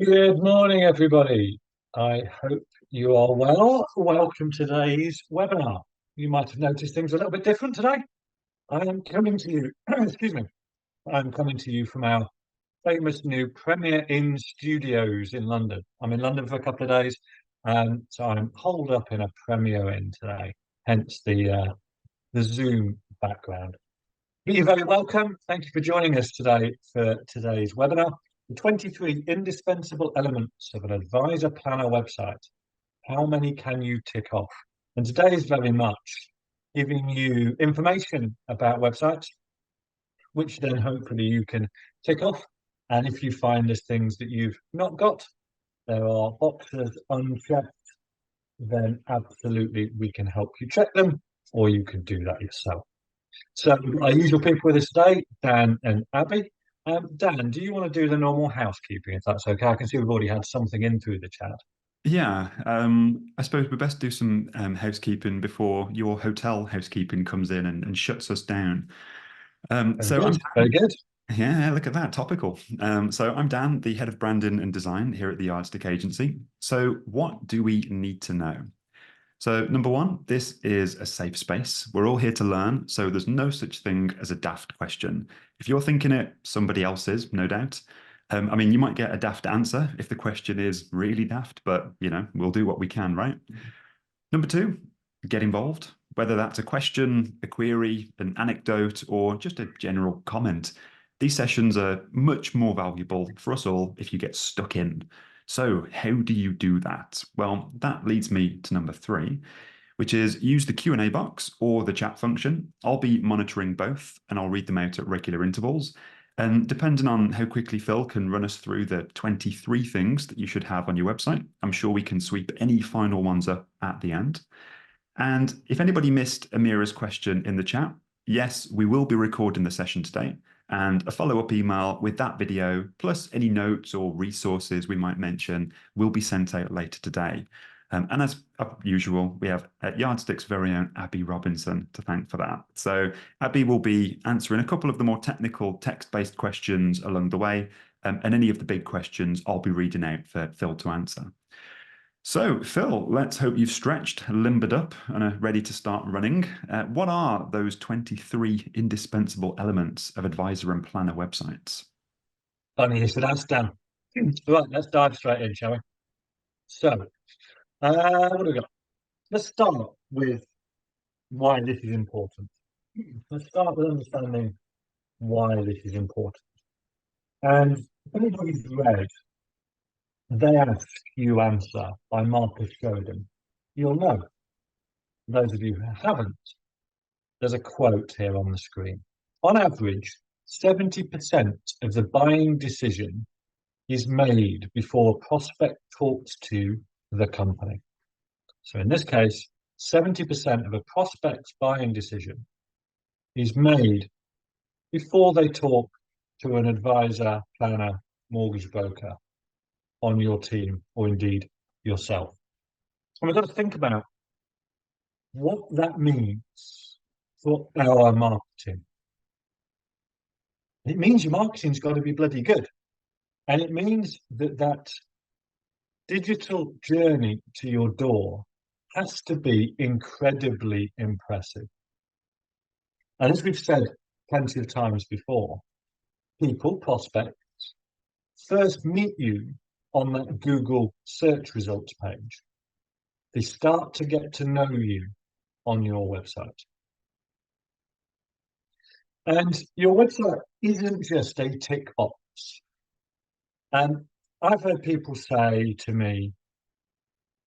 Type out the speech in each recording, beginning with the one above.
Good morning, everybody. I hope you are well. Welcome to today's webinar. You might have noticed things a little bit different today. I am coming to you, excuse me, I'm coming to you from our famous new Premier Inn studios in London. I'm in London for a couple of days, so I'm holed up in a Premier Inn today, hence the Zoom background. You're very welcome. Thank you for joining us today for today's webinar. The 23 indispensable elements of an advisor planner website. How many can you tick off? And today is very much giving you information about websites, which then hopefully you can tick off. And if you find there's things that you've not got, there are boxes unchecked, then absolutely we can help you check them, or you can do that yourself. So our usual people with us today, Dan and Abby. Dan, do you want to do the normal housekeeping, if that's okay? I can see we've already had something in through the chat. Yeah, I suppose we best do some housekeeping before your hotel housekeeping comes in and shuts us down. Very So I'm good, very good. yeah, look at that, topical. So I'm Dan, the head of branding and design here at the Yardstick Agency. So what do we need to know? So number one, this is a safe space. We're all here to learn, so there's no such thing as a daft question. If you're thinking it, somebody else is, no doubt. I mean, you might get a daft answer if the question is really daft, but we'll do what we can, right? Number two, get involved, whether that's a question, a query, an anecdote, or just a general comment. These sessions are much more valuable for us all if you get stuck in. So how do you do that? Well, that leads me to number three, which is use the Q&A box or the chat function. I'll be monitoring both and I'll read them out at regular intervals. And depending on how quickly Phil can run us through the 23 things that you should have on your website, I'm sure we can sweep any final ones up at the end. And if anybody missed Amira's question in the chat, yes, we will be recording the session today, and a follow-up email with that video, plus any notes or resources we might mention, will be sent out later today. And as usual, we have Yardstick's very own Abby Robinson to thank for that. So Abby will be answering a couple of the more technical text-based questions along the way, and any of the big questions I'll be reading out for Phil to answer. So, Phil, let's hope you've stretched, limbered up, and are ready to start running. What are those 23 indispensable elements of advisor and planner websites? Funny you should ask, Dan. Right, let's dive straight in, shall we? So, what do we got? Let's start with why this is important. Let's start with understanding why this is important. And if anybody's read They Ask, You Answer by Marcus Sheridan, you'll know. Those of you who haven't, there's a quote here on the screen. On average, 70% of the buying decision is made before a prospect talks to the company. So in this case, 70% of a prospect's buying decision is made before they talk to an advisor, planner, mortgage broker on your team, or indeed yourself. And we've got to think about what that means for our marketing. It means your marketing's got to be bloody good. And it means that that digital journey to your door has to be incredibly impressive. And as we've said plenty of times before, people, prospects, first meet you on that Google search results page. They start to get to know you on your website. And your website isn't just a tick box. And I've heard people say to me,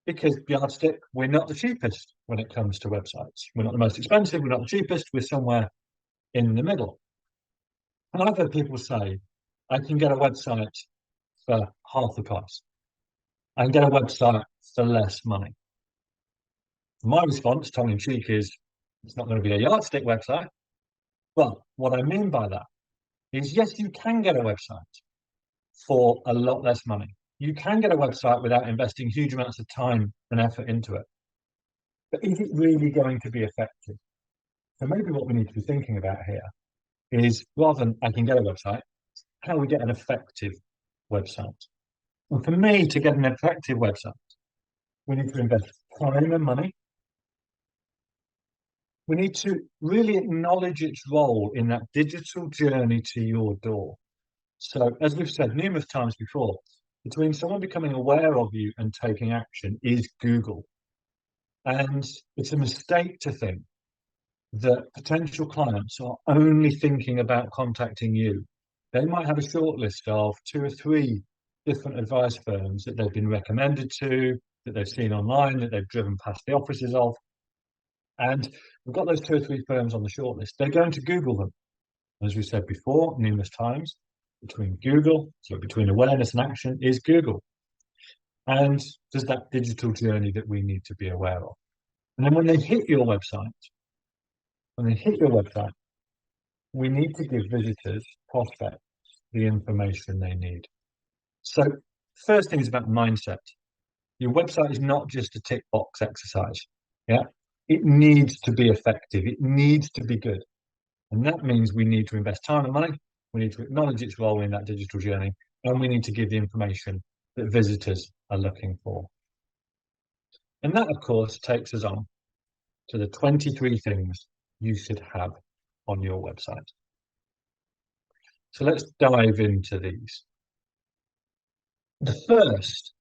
because Yardstick, we're not the cheapest when it comes to websites. We're not the most expensive, we're not the cheapest, we're somewhere in the middle. And I've heard people say, I can get a website for half the price. I can get a website for less money. My response, tongue in cheek, is it's not going to be a Yardstick website. Well, what I mean by that is, yes, you can get a website for a lot less money. You can get a website without investing huge amounts of time and effort into it. But is it really going to be effective? So maybe what we need to be thinking about here is, rather than I can get a website, how we get an effective website. And for me, to get an effective website, we need to invest time and money. We need to really acknowledge its role in that digital journey to your door. So, as we've said numerous times before, between someone becoming aware of you and taking action is Google. And it's a mistake to think that potential clients are only thinking about contacting you. They might have a short list of 2 or 3 different advice firms that they've been recommended to, that they've seen online, that they've driven past the offices of. And we've got those 2 or 3 firms on the shortlist. They're going to Google them. As we said before, numerous times, between awareness and action is Google. And there's that digital journey that we need to be aware of. And then when they hit your website, we need to give visitors, prospects, the information they need. So first thing is about mindset. Your website is not just a tick box exercise. Yeah. It needs to be effective. It needs to be good. And that means we need to invest time and money. We need to acknowledge its role in that digital journey. And we need to give the information that visitors are looking for. And that, of course, takes us on to the 23 things you should have on your website. So let's dive into these. The first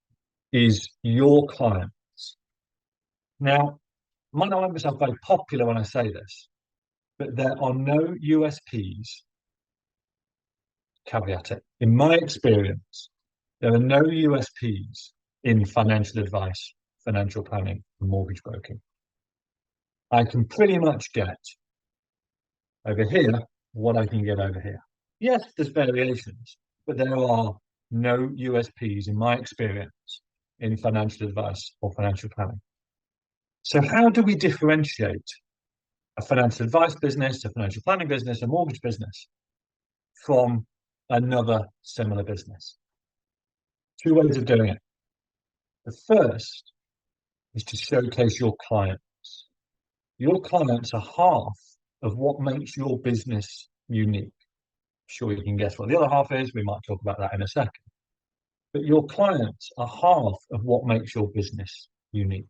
is your clients. Now, I might not make myself very popular when I say this, but there are no USPs, caveat it. In my experience, there are no USPs in financial advice, financial planning, and mortgage broking. I can pretty much get over here what I can get over here. Yes, there's variations, but there are no USPs in my experience in financial advice or financial planning. So how do we differentiate a financial advice business, a financial planning business, a mortgage business from another similar business? 2 ways of doing it. The first is to showcase your clients. Your clients are half of what makes your business unique. Sure, you can guess what the other half is. We might talk about that in a second. But your clients are half of what makes your business unique.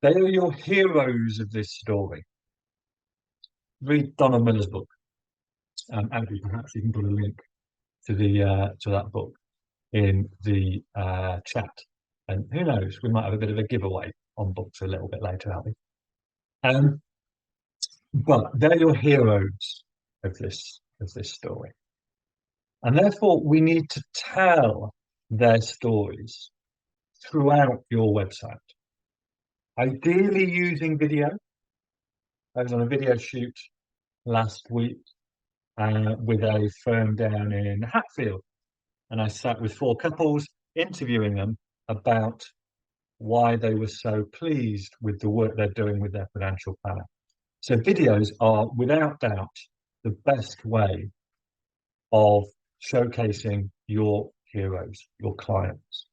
They are your heroes of this story. Read Donald Miller's book. Andrew, perhaps you can put a link to that book in the chat. And who knows, we might have a bit of a giveaway on books a little bit later, haven't we? But they're your heroes of this story. And therefore, we need to tell their stories throughout your website. Ideally using video. I was on a video shoot last week with a firm down in Hatfield. And I sat with 4 couples interviewing them about why they were so pleased with the work they're doing with their financial planner. So videos are, without doubt, the best way of showcasing your heroes, your clients.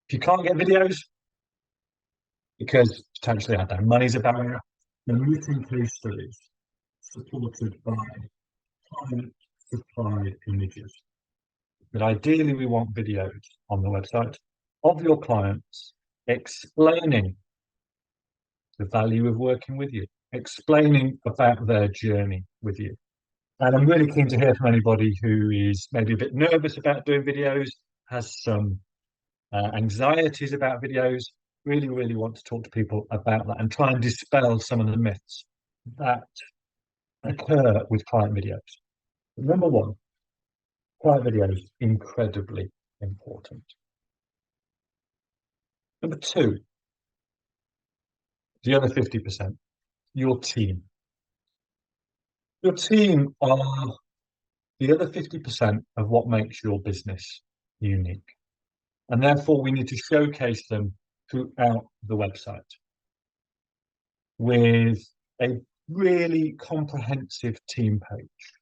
If you can't get videos, because potentially, I don't know, money's a barrier, then written case studies supported by client-supplied images. But ideally, we want videos on the website of your clients explaining the value of working with you, explaining about their journey with you. And I'm really keen to hear from anybody who is maybe a bit nervous about doing videos, has some anxieties about videos, really want to talk to people about that and try and dispel some of the myths that occur with client videos. Number 1, client videos, incredibly important. Number 2, the other 50%, your team. Your team are the other 50% of what makes your business unique. And therefore, we need to showcase them throughout the website with a really comprehensive team page.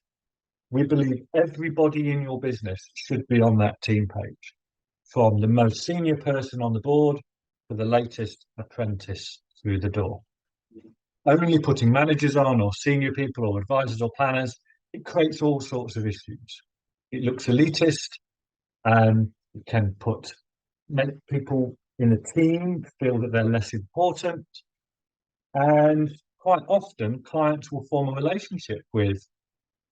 We believe everybody in your business should be on that team page, from the most senior person on the board to the latest apprentice through the door. Only putting managers on, or senior people, or advisors, or planners, it creates all sorts of issues. It looks elitist, It can make people in the team feel that they're less important. And quite often, clients will form a relationship with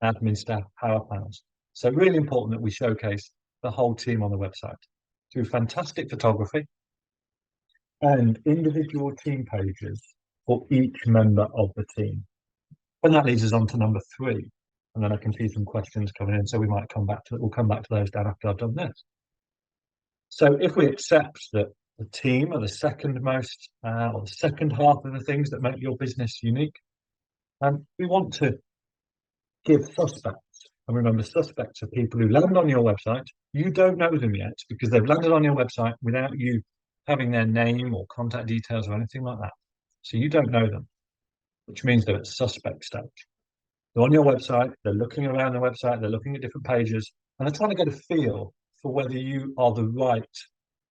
admin staff, power planners. So really important that we showcase the whole team on the website through fantastic photography and individual team pages for each member of the team. And that leads us on to number 3. And then I can see some questions coming in, so we might come back to it. We'll come back to those, Dan, after I've done this. So if we accept that the team are the second most, or the second half of the things that make your business unique, we want to give suspects. And remember, suspects are people who land on your website. You don't know them yet because they've landed on your website without you having their name or contact details or anything like that. So you don't know them, which means they're at suspect stage. They're on your website, they're looking around the website, they're looking at different pages, and they're trying to get a feel for whether you are the right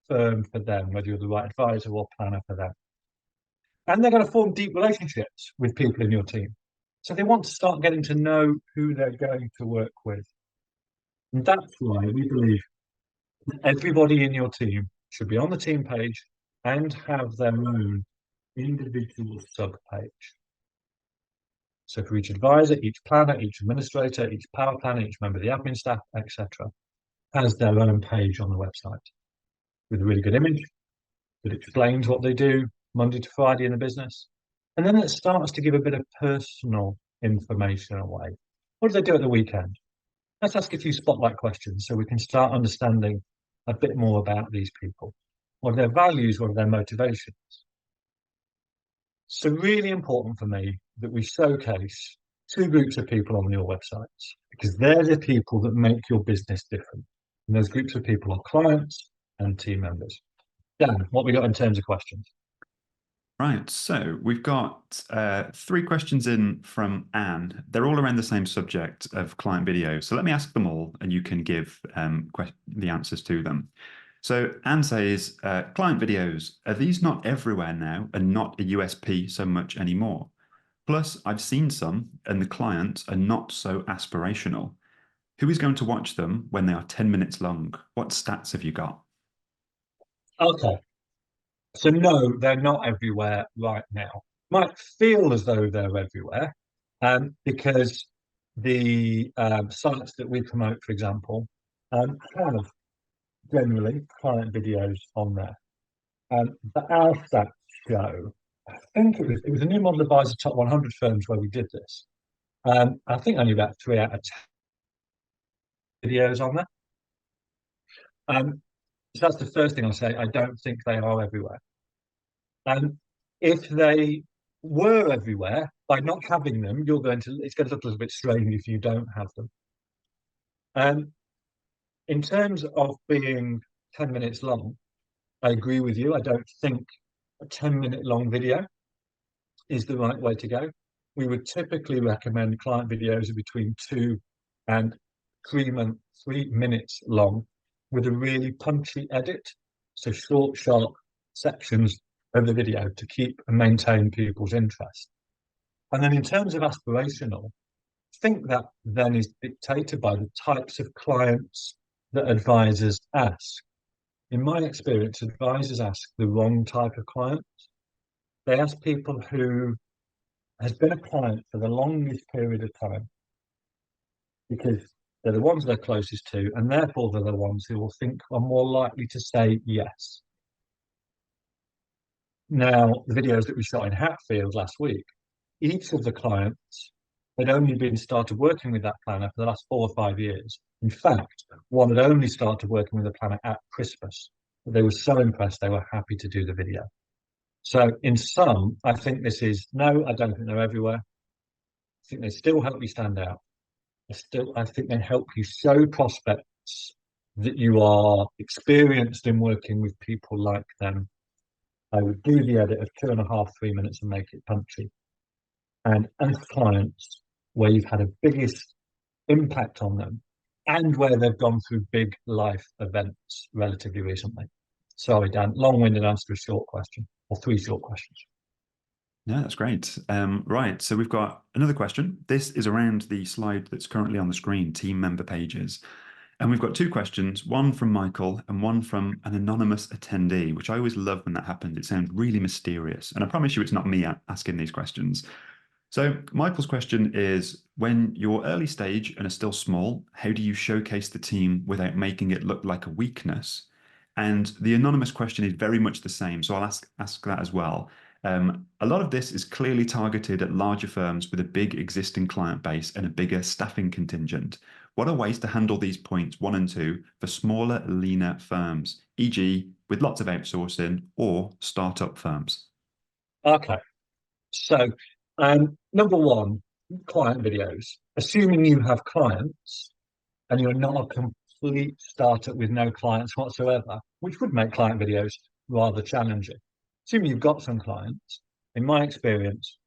firm for them, whether you're the right advisor or planner for them. And they're going to form deep relationships with people in your team. So they want to start getting to know who they're going to work with. And that's why we believe that everybody in your team should be on the team page and have their own individual sub-page. So for each advisor, each planner, each administrator, each power planner, each member of the admin staff, etc., has their own page on the website with a really good image that explains what they do Monday to Friday in the business. And then it starts to give a bit of personal information away. What do they do at the weekend? Let's ask a few spotlight questions so we can start understanding a bit more about these people. What are their values? What are their motivations? So really important for me that we showcase 2 groups of people on your websites because they're the people that make your business different. And those groups of people are clients and team members. Dan, what we got in terms of questions? Right, so we've got 3 questions in from Anne. They're all around the same subject of client video. So let me ask them all and you can give the answers to them. So Anne says, client videos, are these not everywhere now and not a USP so much anymore? Plus, I've seen some and the clients are not so aspirational. Who is going to watch them when they are 10 minutes long? What stats have you got? Okay, so no, they're not everywhere right now. Might feel as though they're everywhere, because the sites that we promote, for example, have generally client videos on there. But our stats show, I think it was a new model advisor top 100 firms where we did this. I think only about 3 out of 10 videos on there. So that's the first thing I'll say. I don't think they are everywhere. If they were everywhere, by not having them, it's going to look a little bit strange if you don't have them. In terms of being 10 minutes long, I agree with you. I don't think a 10-minute long video is the right way to go. We would typically recommend client videos of between 2 and 3 minutes long with a really punchy edit. So short, sharp sections of the video to keep and maintain people's interest. And then in terms of aspirational, I think that then is dictated by the types of clients that advisors ask. In my experience, advisors ask the wrong type of client. They ask people who has been a client for the longest period of time because they're the ones they're closest to, and therefore they're the ones who will think are more likely to say yes. Now, the videos that we shot in Hatfield last week, each of the clients had only been started working with that planner for the last 4 or 5 years. In fact, one had only started working with the planner at Christmas. But they were so impressed, they were happy to do the video. So in sum, I think this is, no, I don't think they're everywhere. I think they still help you stand out. I think they help you show prospects that you are experienced in working with people like them. I would do the edit of 2.5, 3 minutes and make it punchy. And as clients where you've had a biggest impact on them and where they've gone through big life events relatively recently. Sorry, Dan, long-winded answer to a short question or 3 short questions. Yeah, that's great. Right, so we've got another question. This is around the slide that's currently on the screen, team member pages. And we've got two questions, one from Michael and one from an anonymous attendee, which I always love when that happens. It sounds really mysterious. And I promise you it's not me asking these questions. So Michael's question is, when you're early stage and are still small, how do you showcase the team without making it look like a weakness? And the anonymous question is very much the same. So I'll ask that as well. A lot of this is clearly targeted at larger firms with a big existing client base and a bigger staffing contingent. What are ways to handle these points one and two for smaller, leaner firms, e.g., with lots of outsourcing or startup firms? Okay. So, number one, client videos. Assuming you have clients and you're not a complete startup with no clients whatsoever, which would make client videos rather challenging. Assuming you've got some clients, in my experience,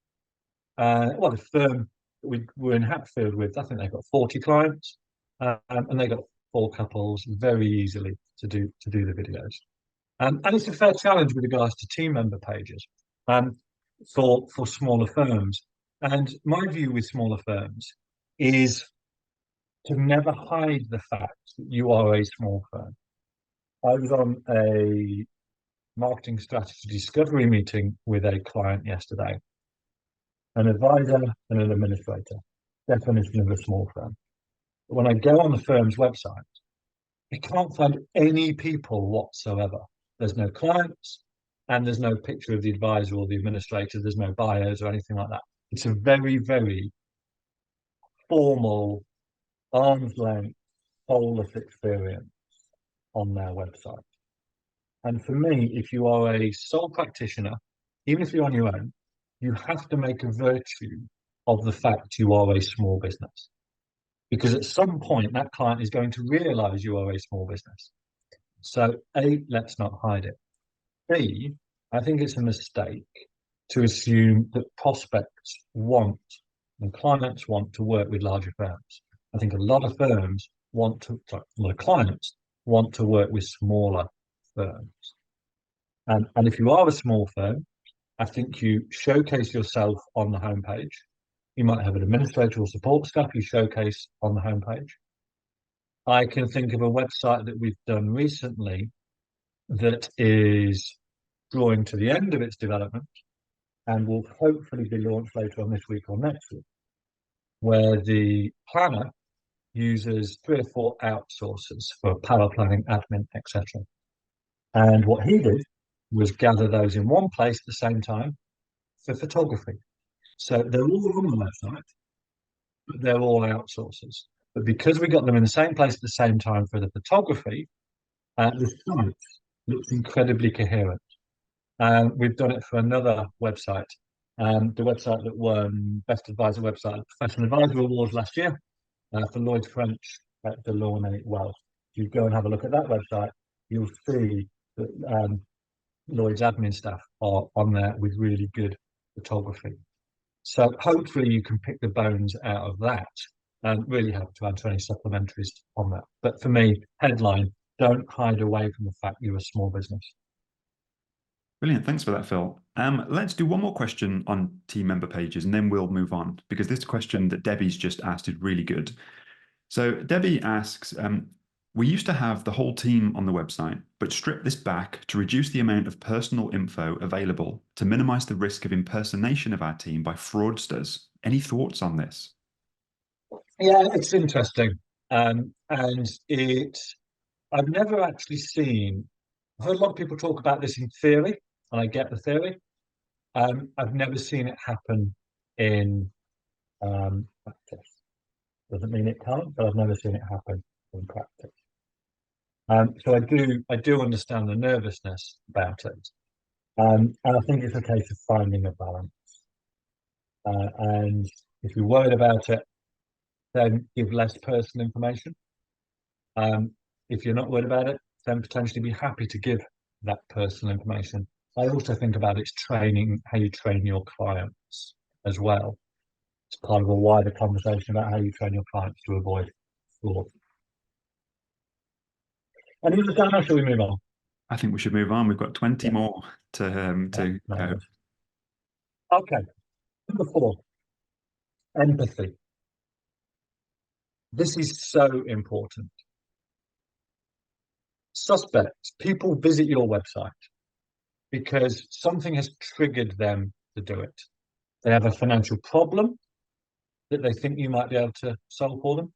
well, the firm that we were in Hatfield with, I think they've got 40 clients, and they got four couples very easily to do the videos. And it's a fair challenge with regards to team member pages, um, for smaller firms. And my view with smaller firms is to never hide the fact that you are a small firm. I was on a marketing strategy discovery meeting with a client yesterday, an advisor and an administrator, definition of a small firm. But when I go on the firm's website, I can't find any people whatsoever. There's no clients and there's no picture of the advisor or the administrator. There's no bios or anything like that. It's a very, very formal, arm's length, soulless experience on their website. And for me, if you are a sole practitioner, even if you're on your own, you have to make a virtue of the fact you are a small business. Because at some point, that client is going to realize you are a small business. So, A, let's not hide it. B, I think it's a mistake to assume that prospects want and clients want to work with larger firms. I think a lot of firms want to, sorry, a lot of clients want to work with smaller firms. And if you are a small firm, I think you showcase yourself on the homepage. You might have an administrator or support staff you showcase on the homepage. I can think of a website that we've done recently that is drawing to the end of its development and will hopefully be launched later on this week or next week, where the planner uses three or four outsourcers for power planning, admin, etc. And what he did was gather those in one place at the same time for photography. So they're all on the website, but they're all outsourcers. But because we got them in the same place at the same time for the photography, the site looks incredibly coherent. We've done it for another website, the website that won Best Advisor Website at Professional Advisor Awards last year for Lloyd French at Delaunay Wealth. If you go and have a look at that website, you'll see that Lloyd's admin staff are on there with really good photography. So hopefully you can pick the bones out of that and really help to answer any supplementaries on that. But for me, headline, don't hide away from the fact you're a small business. Brilliant. Thanks for that, Phil. Let's do one more question on team member pages and then we'll move on because this question that Debbie's just asked is really good. So Debbie asks, we used to have the whole team on the website, but stripped this back to reduce the amount of personal info available to minimize the risk of impersonation of our team by fraudsters. Any thoughts on this? Yeah, it's interesting. And I've never actually seen, I've heard a lot of people talk about this in theory, and I get the theory. I've never seen it happen in practice. Doesn't mean it can't, but I've never seen it happen in practice. So I do understand the nervousness about it. And I think it's a case of finding a balance. And if you're worried about it, then give less personal information. If you're not worried about it, then potentially be happy to give that personal information. I also think about its training, how you train your clients as well. It's part of a wider conversation about how you train your clients to avoid fraud. Any other time, or shall we move on? I think we should move on. We've got 20 Yeah, more to no go. worries. Okay, number four, empathy. This is so important. Suspects, people visit your website because something has triggered them to do it. They have a financial problem that they think you might be able to solve for them.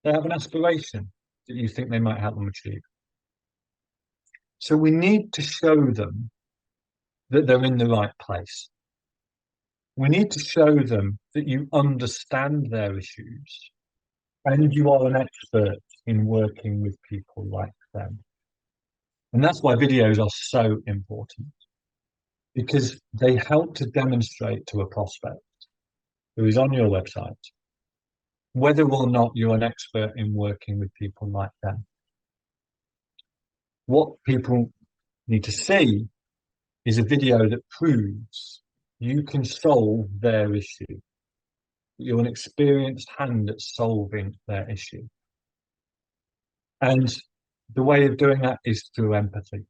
They have an aspiration that you think they might help them achieve. So we need to show them that they're in the right place. We need to show them that you understand their issues and you are an expert in working with people like them. And that's why videos are so important, because they help to demonstrate to a prospect who is on your website whether or not you're an expert in working with people like them. What people need to see is a video that proves you can solve their issue. You're an experienced hand at solving their issue. And the way of doing that is through empathy,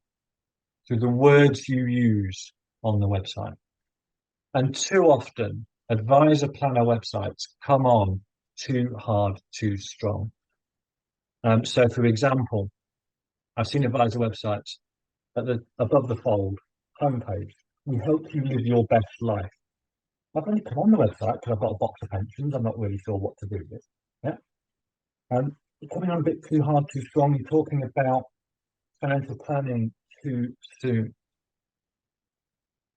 through the words you use on the website. And too often, advisor planner websites come on too hard, too strong. So, for example, I've seen advisor websites at the above the fold homepage. We help you live your best life. I've only come on the website because I've got a box of pensions. I'm not really sure what to do with. Yeah. You're coming on a bit too hard, too strong. You're talking about financial planning too soon.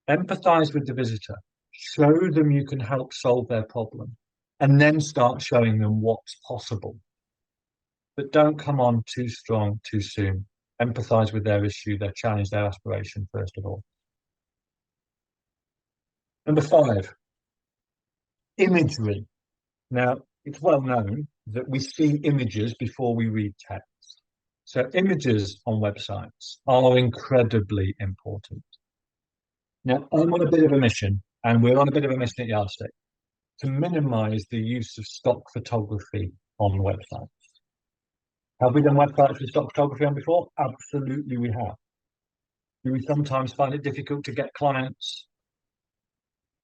Empathize with the visitor. Show them you can help solve their problem, and then start showing them what's possible. But don't come on too strong, too soon. Empathize with their issue, their challenge, their aspiration, first of all. Number 5, imagery. Now, it's well known that we see images before we read text. So images on websites are incredibly important. Now, I'm on a bit of a mission, and we're on a bit of a mission at Yardstick, to minimize the use of stock photography on websites. Have we done websites with stock photography on before? Absolutely, we have. Do we sometimes find it difficult to get clients,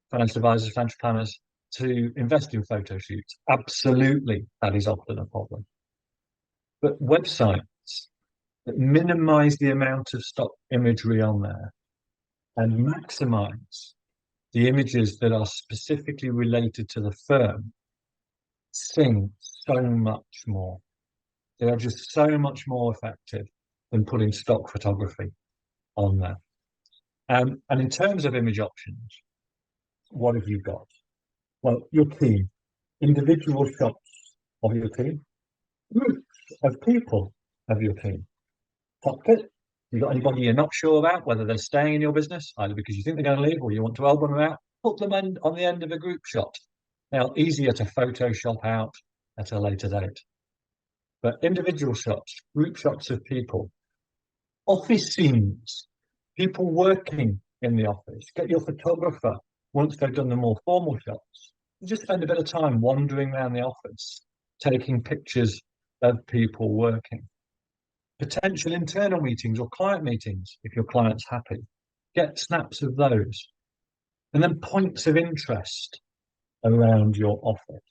financial advisors, financial planners, to invest in photo shoots? Absolutely, that is often a problem. But websites that minimize the amount of stock imagery on there and maximize the images that are specifically related to the firm sing so much more. They are just so much more effective than putting stock photography on there. And in terms of image options, what have you got? Well, your team, individual shots of your team, groups of people of your team. Cockpit, you got anybody you're not sure about, whether they're staying in your business, either because you think they're going to leave or you want to elbow them out, put them on the end of a group shot. Now, easier to Photoshop out at a later date. But individual shots, group shots of people, office scenes, people working in the office. Get your photographer, once they've done the more formal shots, you just spend a bit of time wandering around the office, taking pictures of people working. Potential internal meetings or client meetings, if your client's happy. Get snaps of those. And then points of interest around your office.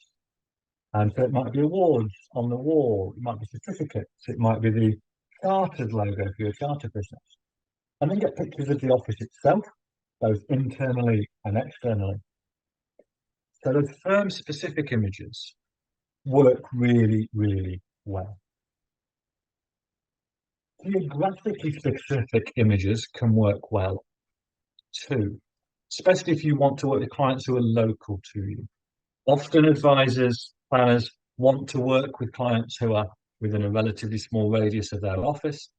And so it might be awards on the wall, it might be certificates, it might be the chartered logo for your charter business. And then get pictures of the office itself, both internally and externally. So those firm-specific images work really, really well. Geographically specific images can work well too, especially if you want to work with clients who are local to you. Often advisors, planners want to work with clients who are within a relatively small radius of their office.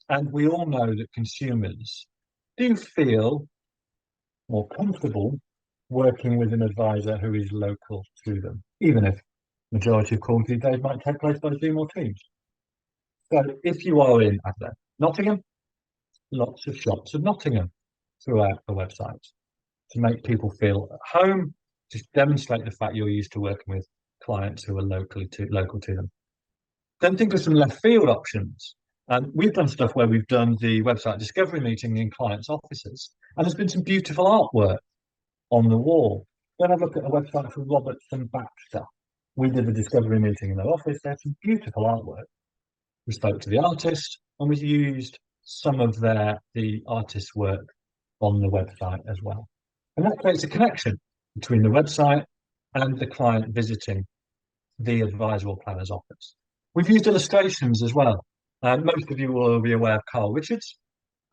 And we all know that consumers do feel more comfortable working with an advisor who is local to them, even if the majority of calls these days might take place by Zoom or Teams. So if you are in, I don't know, Nottingham, lots of shots of Nottingham throughout the website to make people feel at home, just demonstrate the fact you're used to working with clients who are local to them. Then think of some left field options. We've done stuff where we've done the website discovery meeting in clients' offices, and there's been some beautiful artwork on the wall. Then I look at a website for Roberts and Baxter. We did a discovery meeting in their office. They had some beautiful artwork. We spoke to the artist. and we've used some of the artist's work on the website as well. And that creates a connection between the website and the client visiting the advisor or planner's office. We've used illustrations as well. Most of you will be aware of Carl Richards,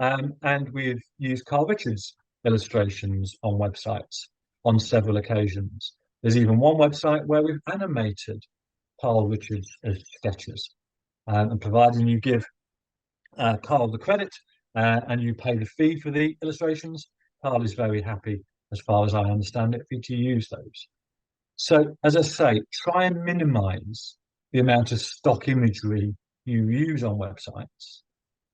and we've used Carl Richards illustrations on websites on several occasions. There's even one website where we've animated Carl Richards as sketches. And providing you give Carl the credit and you pay the fee for the illustrations, Carl is very happy, as far as I understand it, for you to use those. So, as I say, try and minimize the amount of stock imagery you use on websites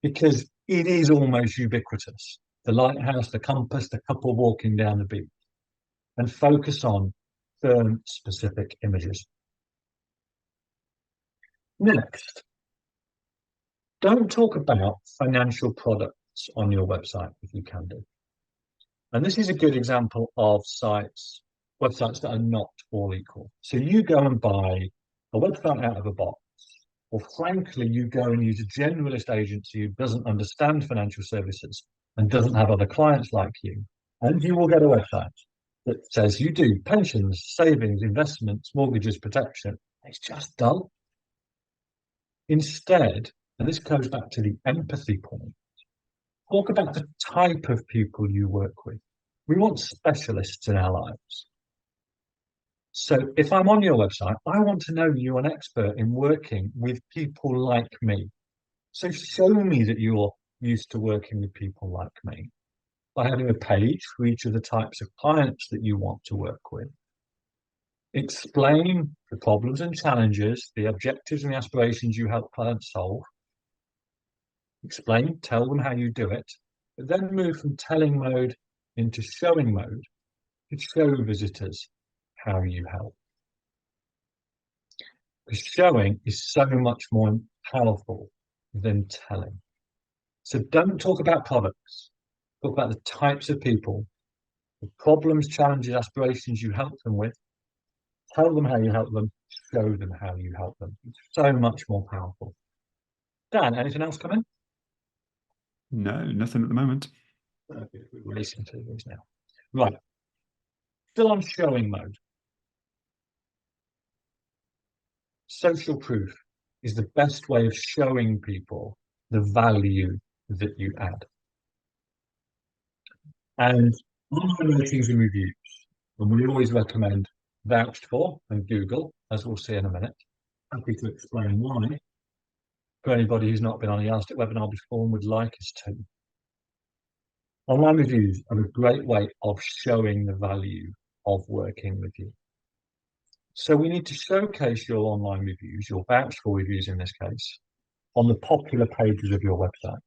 because it is almost ubiquitous. The lighthouse, the compass, the couple walking down the beach, and focus on firm-specific images. Next, don't talk about financial products on your website if you can do. And this is a good example of websites that are not all equal. So you go and buy a website out of a box, or frankly, you go and use a generalist agency who doesn't understand financial services and doesn't have other clients like you, and you will get a website that says you do pensions, savings, investments, mortgages, protection. It's just dull. Instead, and this goes back to the empathy point, talk about the type of people you work with. We want specialists in our lives. So if I'm on your website, I want to know you're an expert in working with people like me. So show me that you're used to working with people like me by having a page for each of the types of clients that you want to work with. Explain the problems and challenges, the objectives and the aspirations you help clients solve. Explain, tell them how you do it, but then move from telling mode into showing mode to show visitors how you help. Because showing is so much more powerful than telling. So don't talk about products, talk about the types of people, the problems, challenges, aspirations you help them with. Tell them how you help them, show them how you help them. It's so much more powerful. Dan, anything else come in? No, nothing at the moment. Okay, we're racing through these now. Right. Still on showing mode. Social proof is the best way of showing people the value that you add. And online ratings and reviews, and we always recommend vouched for and Google, as we'll see in a minute. Happy to explain why for anybody who's not been on a Yardstick webinar before and would like us to. Online reviews are a great way of showing the value of working with you. So we need to showcase your online reviews, your vouched for reviews in this case, on the popular pages of your website.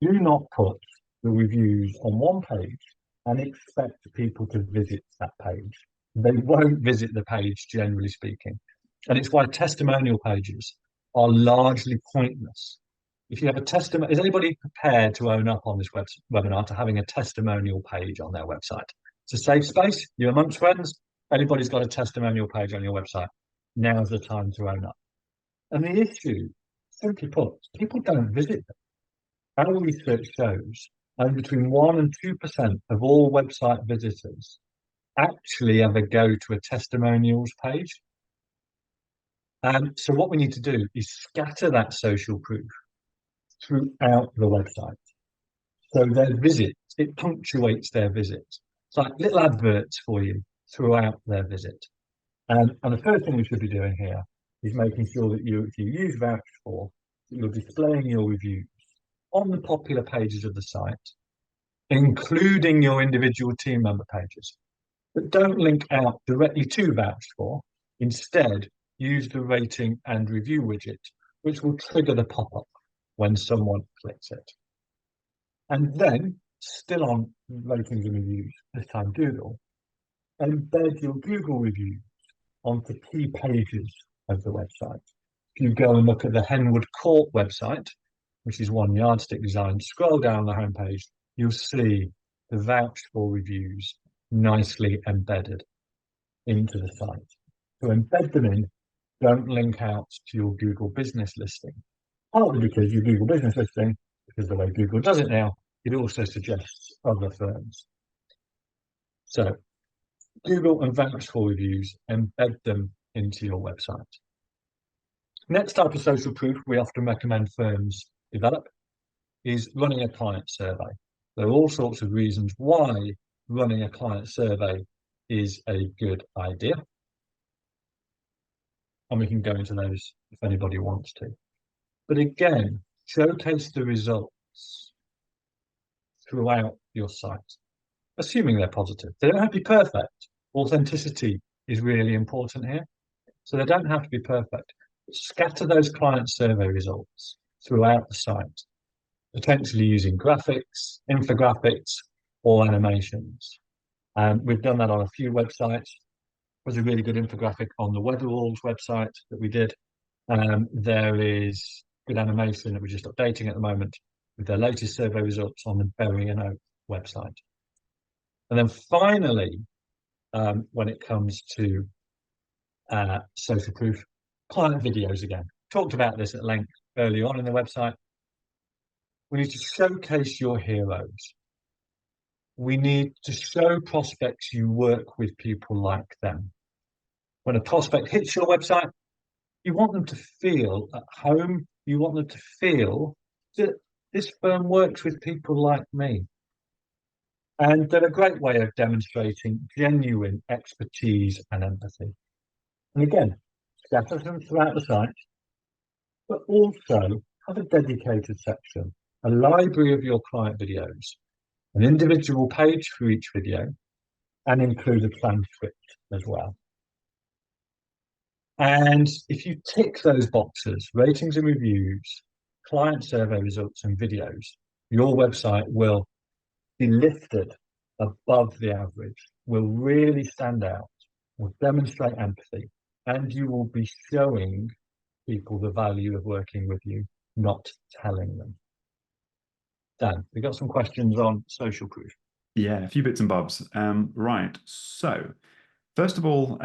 Do not put the reviews on one page and expect people to visit that page. They won't visit the page, generally speaking. And it's why testimonial pages are largely pointless. If you have a testimony, is anybody prepared to own up on this webinar to having a testimonial page on their website? It's a safe space. You're amongst friends. Anybody's got a testimonial page on your website. Now's the time to own up. And the issue, simply put, people don't visit them. Our research shows only between 1% and 2% of all website visitors actually ever go to a testimonials page. And so what we need to do is scatter that social proof throughout the website. So their visits, it punctuates their visits. It's like little adverts for you throughout their visit. And the first thing we should be doing here is making sure that if you use vouched for, that you're displaying your reviews on the popular pages of the site, including your individual team member pages. But don't link out directly to vouched for. Instead, use the rating and review widget, which will trigger the pop-up when someone clicks it. And then, still on ratings and reviews, this time Google, embed your Google reviews onto key pages of the website. If you go and look at the Henwood Court website, which is one Yardstick design, scroll down the homepage, you'll see the vouched for reviews nicely embedded into the site. To embed them in, don't link out to your Google business listing. partly because your Google business listing, because the way Google does it now, it also suggests other firms. So Google and vouch for reviews, embed them into your website. Next type of social proof we often recommend firms develop is running a client survey. There are all sorts of reasons why running a client survey is a good idea. And we can go into those if anybody wants to. But again, showcase the results throughout your site, assuming they're positive. They don't have to be perfect. Authenticity is really important here. So they don't have to be perfect. Scatter those client survey results throughout the site, potentially using graphics, infographics, or animations. And we've done that on a few websites. There's a really good infographic on the Weatherall's website that we did. There is good animation that we're just updating at the moment with their latest survey results on the Berry and Oak website. And then finally, when it comes to social proof, client videos again. Talked about this at length early on in the website. We need to showcase your heroes. We need to show prospects you work with people like them. When a prospect hits your website, you want them to feel at home. You want them to feel that this firm works with people like me. And they're a great way of demonstrating genuine expertise and empathy. And again, scatter them throughout the site, but also have a dedicated section, a library of your client videos, an individual page for each video, and include a transcript as well. And if you tick those boxes, ratings and reviews, client survey results, and videos, your website will be lifted above the average, will really stand out, will demonstrate empathy, and you will be showing people the value of working with you, not telling them. Dan, we got some questions on social proof. Yeah, a few bits and bobs. Right. So, first of all,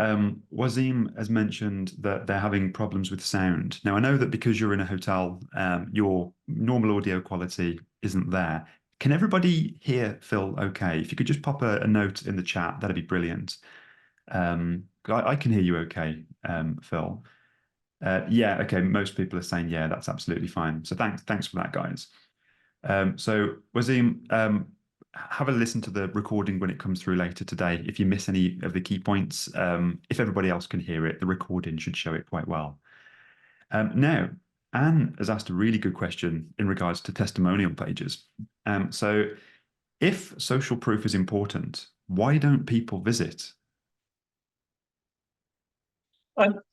Wazim has mentioned that they're having problems with sound. Now, I know that because you're in a hotel, your normal audio quality isn't there. Can everybody hear Phil okay? If you could just pop a note in the chat, that'd be brilliant. I can hear you okay, Phil. Yeah, okay. Most people are saying, yeah, that's absolutely fine. So thanks for that, guys. So Wazim, have a listen to the recording when it comes through later today. If you miss any of the key points, if everybody else can hear it, the recording should show it quite well. Now, Anne has asked a really good question in regards to testimonial pages. So if social proof is important, why don't people visit?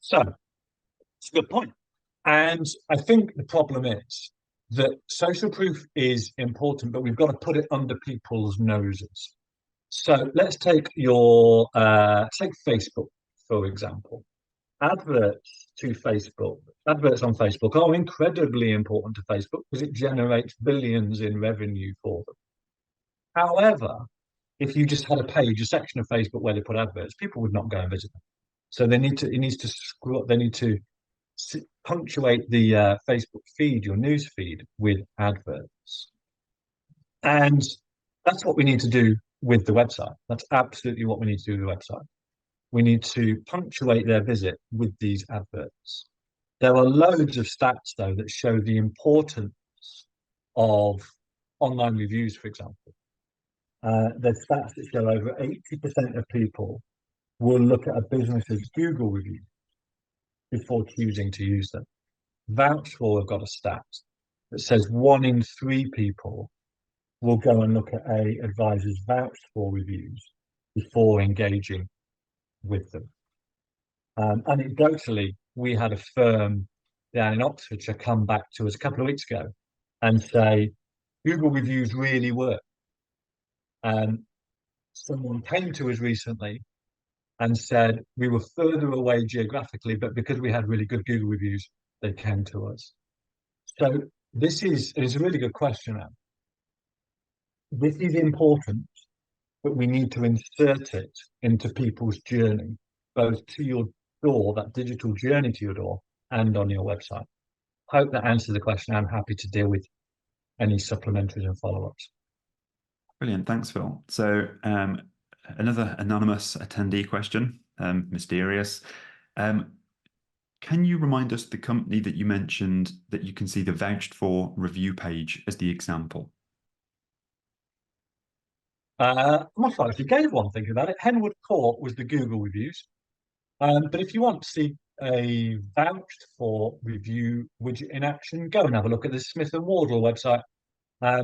So it's a good point. And I think the problem is that social proof is important, but we've got to put it under people's noses. So let's take take Facebook, for example. Adverts on Facebook are incredibly important to Facebook because it generates billions in revenue for them. However, if you just had a section of Facebook where they put adverts, people would not go and visit them. So they need to punctuate the Facebook feed, your news feed, with adverts. And that's what we need to do with the website. That's absolutely what we need to do with the website. We need to punctuate their visit with these adverts. There are loads of stats, though, that show the importance of online reviews, for example. There's stats that show over 80% of people will look at a business's Google review before choosing to use them. Vouch4 have got a stat that says 1 in 3 people will go and look at a advisor's Vouch4 reviews before engaging with them. Anecdotally, we had a firm down in Oxfordshire come back to us a couple of weeks ago and say, Google reviews really work. Someone came to us recently and said we were further away geographically, but because we had really good Google reviews, they came to us. So it's a really good question, Anne. This is important, but we need to insert it into people's journey, both to your door, that digital journey to your door, and on your website. Hope that answers the question. I'm happy to deal with any supplementaries and follow-ups. Brilliant. Thanks, Phil. So, another anonymous attendee question, mysterious. Um, can you remind us the company that you mentioned that you can see the vouched for review page as the example? I'm not sure I actually gave one thinking about it. Henwood Court was the Google reviews. But if you want to see a vouched for review widget in action, go and have a look at the Smith and Wardle website.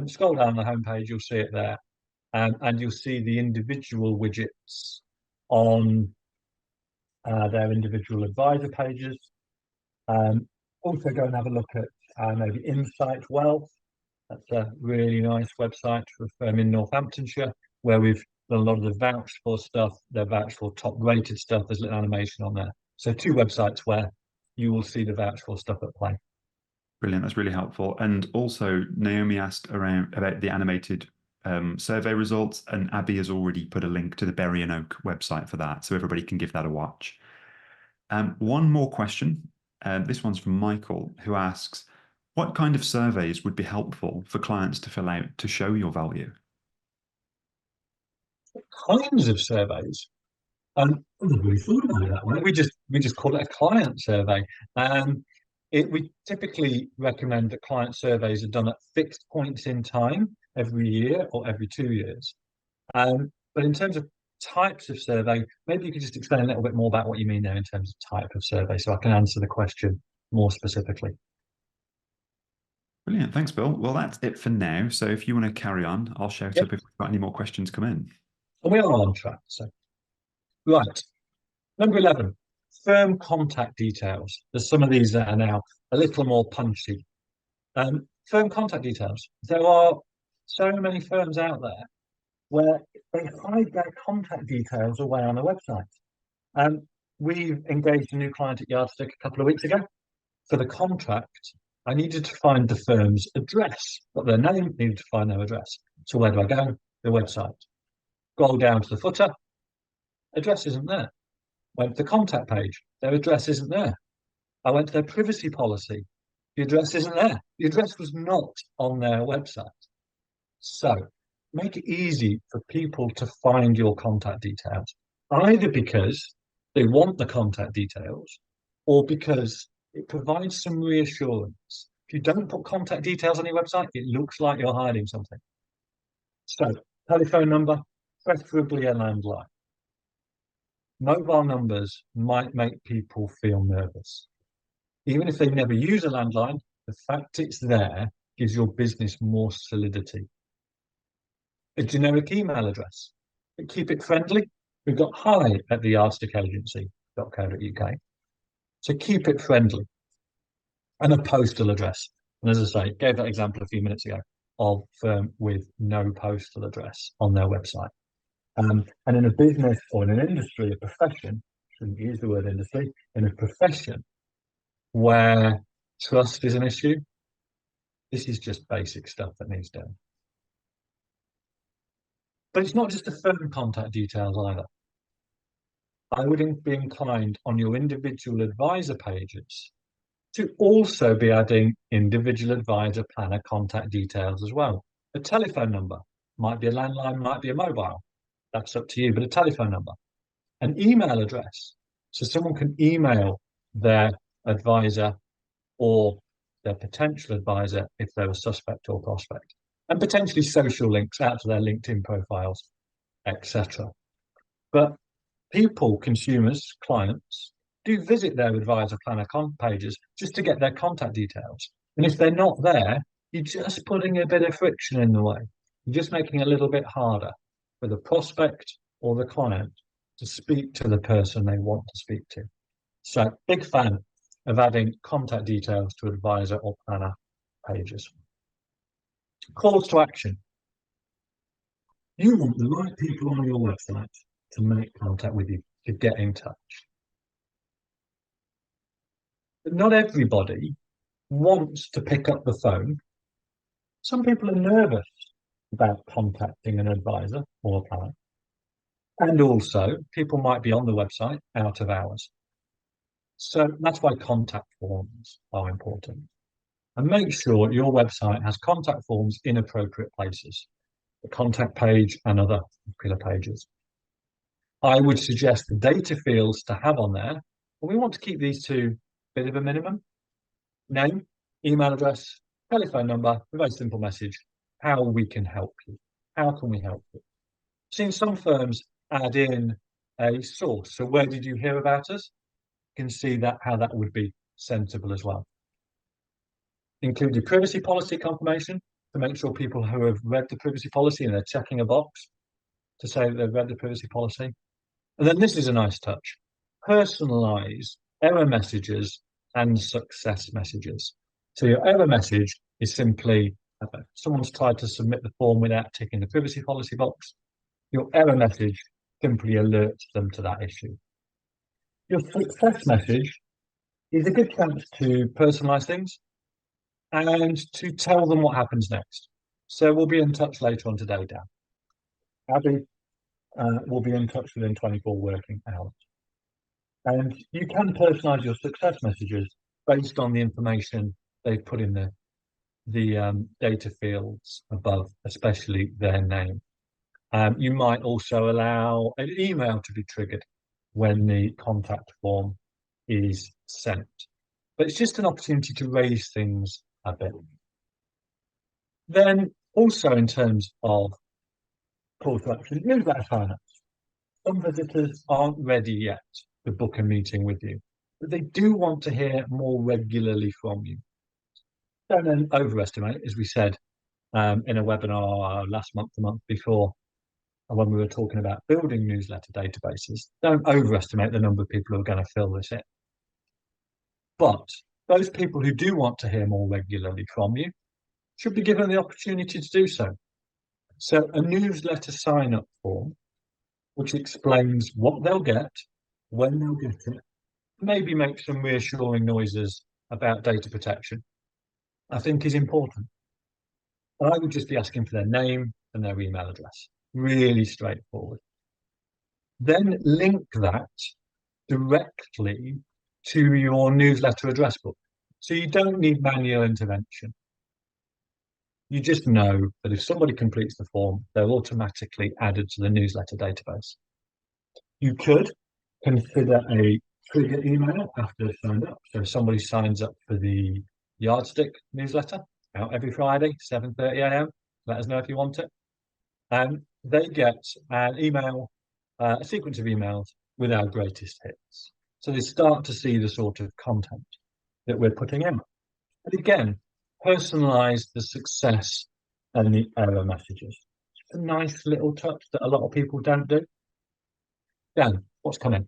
Scroll down the homepage, you'll see it there, and you'll see the individual widgets on their individual advisor pages. Also, go and have a look at maybe Insight Wealth. That's a really nice website for a firm in Northamptonshire where we've done a lot of the vouched for stuff. They're vouched for top rated stuff. There's little animation on there. So two websites where you will see the vouched for stuff at play. Brilliant. That's really helpful. And also, Naomi asked around about the animated survey results, and Abby has already put a link to the Berry and Oak website for that, so everybody can give that a watch. One more question. This one's from Michael, who asks, what kind of surveys would be helpful for clients to fill out to show your value? Kinds of surveys. I never really thought about it that way. We just call it a client survey. Um, we typically recommend that client surveys are done at fixed points in time every year or every 2 years. But in terms of types of survey, maybe you could just explain a little bit more about what you mean there in terms of type of survey, so I can answer the question more specifically. Brilliant. Thanks, Bill. Well, that's it for now. So if you want to carry on, I'll shout Yep, up if we've got any more questions come in. and we are on track. So, right, number 11, firm contact details. There's some of these that are now a little more punchy. Firm contact details. There are so many firms out there where they hide their contact details away on the website. Um, we've engaged a new client at Yardstick a couple of weeks ago. For the contract, I needed to find the firm's address, got their name, needed to find their address. So where do I go? The website. Scroll down to the footer, address isn't there. Went to the contact page, their address isn't there. I went to their privacy policy, the address isn't there. The address was not on their website. So make it easy for people to find your contact details, either because they want the contact details or because it provides some reassurance. If you don't put contact details on your website, it looks like you're hiding something. So, telephone number, preferably a landline. Mobile numbers might make people feel nervous. Even if they never use a landline, the fact it's there gives your business more solidity. A generic email address, but keep it friendly. We've got hi at the arsticagency.co.uk. So keep it friendly. And a postal address. And as I say, gave that example a few minutes ago of firm with no postal address on their website. And in a business or in an industry, a profession, shouldn't use the word industry, in a profession where trust is an issue, this is just basic stuff that needs done. But it's not just the firm contact details either. I would be inclined on your individual advisor pages to also be adding individual advisor planner contact details as well. A telephone number might be a landline, might be a mobile. That's up to you, but a telephone number, an email address. So someone can email their advisor or their potential advisor if they're a suspect or prospect, and potentially social links out to their LinkedIn profiles, etc. But people, consumers, clients, do visit their advisor planner pages just to get their contact details. And if they're not there, you're just putting a bit of friction in the way. You're just making it a little bit harder for the prospect or the client to speak to the person they want to speak to. So, big fan of adding contact details to advisor or planner pages. Calls to action. You want the right people on your website to make contact with you, to get in touch. But not everybody wants to pick up the phone. Some people are nervous about contacting an advisor or a planner. And also, people might be on the website out of hours. So that's why contact forms are important. And make sure your website has contact forms in appropriate places, the contact page and other popular pages. I would suggest the data fields to have on there. And we want to keep these to a bit of a minimum. Name, email address, telephone number, a very simple message, how we can help you. How can we help you? I've seen some firms add in a source. So where did you hear about us? You can see that how that would be sensible as well. Include your privacy policy confirmation to make sure people who have read the privacy policy and they're checking a box to say that they've read the privacy policy. And then this is a nice touch. Personalize error messages and success messages. So your error message is simply someone's tried to submit the form without ticking the privacy policy box. Your error message simply alerts them to that issue. Your success message is a good chance to personalize things and to tell them what happens next. So we'll be in touch later on today, Dan. Abby will be in touch within 24 working hours. And you can personalize your success messages based on the information they've put in the data fields above, especially their name. You might also allow an email to be triggered when the contact form is sent. But it's just an opportunity to raise things a bit. Then also in terms of call to action, newsletter sign-ups. Some visitors aren't ready yet to book a meeting with you, but they do want to hear more regularly from you. Don't overestimate, as we said in a webinar last month, the month before, when we were talking about building newsletter databases. Don't overestimate the number of people who are going to fill this in. But those people who do want to hear more regularly from you should be given the opportunity to do so. So a newsletter sign-up form, which explains what they'll get, when they'll get it, maybe make some reassuring noises about data protection, I think is important. I would just be asking for their name and their email address. Really straightforward. Then link that directly to your newsletter address book. So you don't need manual intervention. You just know that if somebody completes the form, they're automatically added to the newsletter database. You could consider a trigger email after they've signed up. So if somebody signs up for the Yardstick newsletter out every Friday, 7:30 a.m., let us know if you want it. And they get an email, a sequence of emails with our greatest hits. So they start to see the sort of content that we're putting in. But again, personalize the success and the error messages. It's a nice little touch that a lot of people don't do. Dan, what's coming?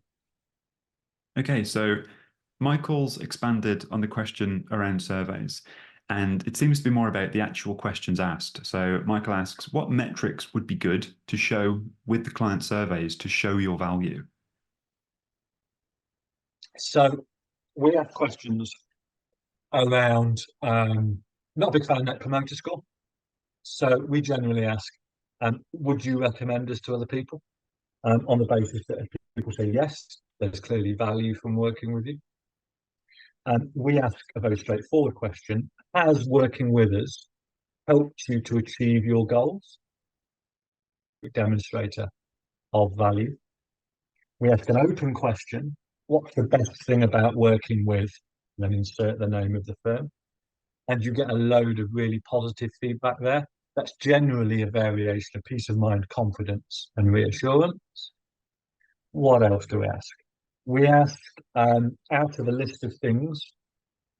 Okay, so Michael's expanded on the question around surveys, and it seems to be more about the actual questions asked. So Michael asks, what metrics would be good to show with the client surveys to show your value? So we have questions around, not a big fan of Net Promoter Score. So we generally ask, would you recommend us to other people? On the basis that if people say yes, there's clearly value from working with you. We ask a very straightforward question: has working with us helped you to achieve your goals? A demonstrator of value. We ask an open question: what's the best thing about working with? And then insert the name of the firm. And you get a load of really positive feedback there. That's generally a variation of peace of mind, confidence, and reassurance. What else do we ask? We ask, out of a list of things,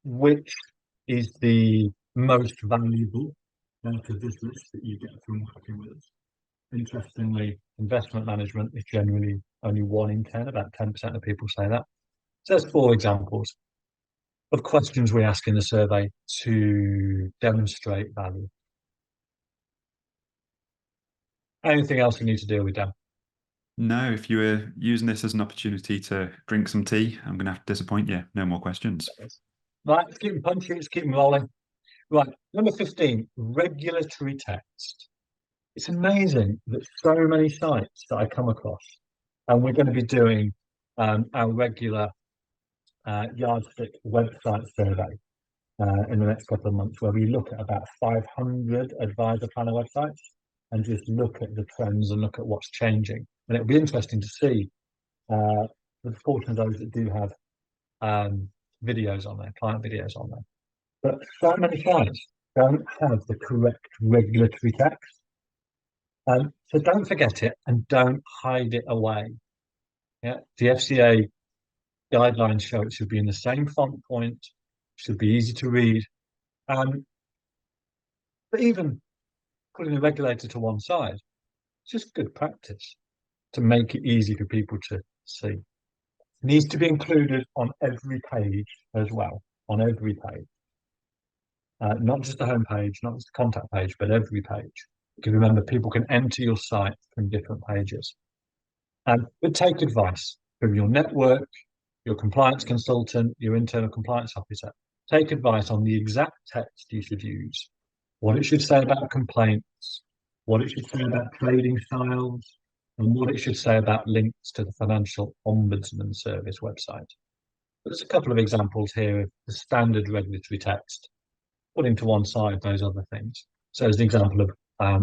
which is the most valuable out of this list that you get from working with us. Interestingly, investment management is generally only 1 in 10, about 10% of people say that. So there's 4 examples of questions we ask in the survey to demonstrate value. Anything else we need to deal with, Dan? No, if you were using this as an opportunity to drink some tea, I'm going to have to disappoint you. No more questions. Right, let's keep them punchy, let's keep them rolling. Right, number 15, regulatory text. It's amazing that so many sites that I come across, and we're going to be doing our regular Yardstick website survey in the next couple of months, where we look at about 500 advisor planner websites and just look at the trends and look at what's changing. And it'll be interesting to see the proportion of those that do have videos on there, client videos on there. But so many sites don't have the correct regulatory text. So don't forget it and don't hide it away. Yeah, the FCA guidelines show it should be in the same font point, should be easy to read. But even putting the regulator to one side, it's just good practice to make it easy for people to see. It needs to be included on every page as well, on every page. Not just the home page, not just the contact page, but every page. Because remember, people can enter your site from different pages. But take advice from your network, your compliance consultant, your internal compliance officer. Take advice on the exact text you should use, what it should say about complaints, what it should say about trading styles, and what it should say about links to the Financial Ombudsman Service website. There's a couple of examples here of the standard regulatory text, putting to one side those other things. So as an example of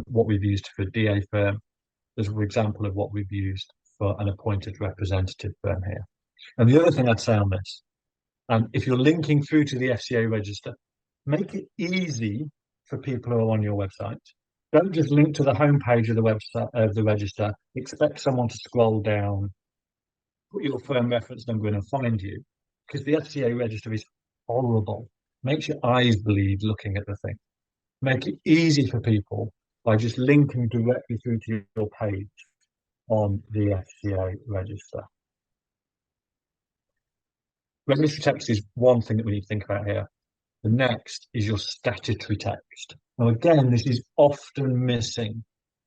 what we've used for a DA firm, there's an example of what we've used for an appointed representative firm here. And the other thing I'd say on this, if you're linking through to the FCA register, make it easy for people who are on your website. Don't just link to the homepage of the website of the register, expect someone to scroll down, put your firm reference number in and find you, because the FCA register is horrible. Makes your eyes bleed looking at the thing. Make it easy for people by just linking directly through to your page on the FCA register. Regulatory text is one thing that we need to think about here. The next is your statutory text. Now, again, this is often missing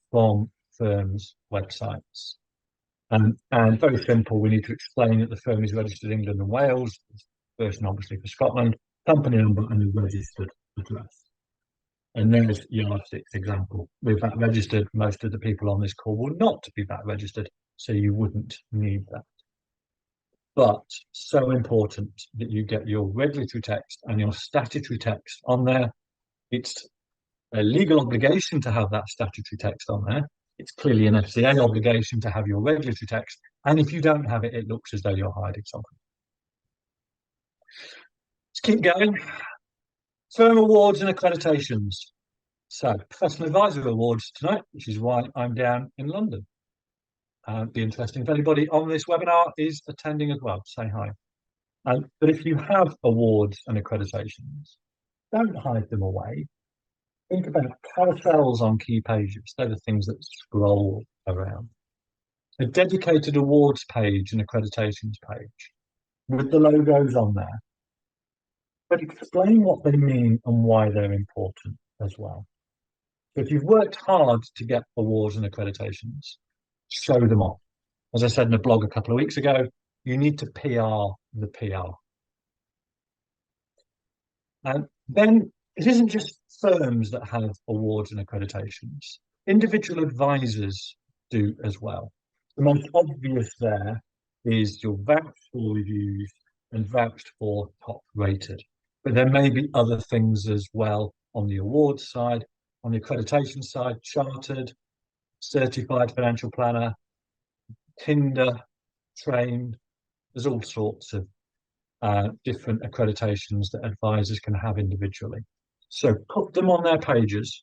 from firms' websites. And very simple, we need to explain that the firm is registered in England and Wales, version obviously for Scotland, company number and a registered address. And there's Yardstick's example. With that registered, most of the people on this call will not be that registered, so you wouldn't need that. But so important that you get your regulatory text and your statutory text on there. It's a legal obligation to have that statutory text on there. It's clearly an FCA obligation to have your regulatory text. And if you don't have it, it looks as though you're hiding something. Let's keep going. Firm awards and accreditations. So, Professional Advisor Awards tonight, which is why I'm down in London. It'd be interesting if anybody on this webinar is attending as well. Say hi. But if you have awards and accreditations, don't hide them away. Think about carousels on key pages. They're the things that scroll around. A dedicated awards page and accreditations page with the logos on there. But explain what they mean and why they're important as well. So if you've worked hard to get awards and accreditations, show them off. As I said in a blog a couple of weeks ago, you need to PR the PR. And then it isn't just firms that have awards and accreditations. Individual advisors do as well. The most obvious there is your vouched for reviews and vouched for top rated. But there may be other things as well on the awards side, on the accreditation side, chartered, certified financial planner, Tinder, trained. There's all sorts of different accreditations that advisors can have individually. So put them on their pages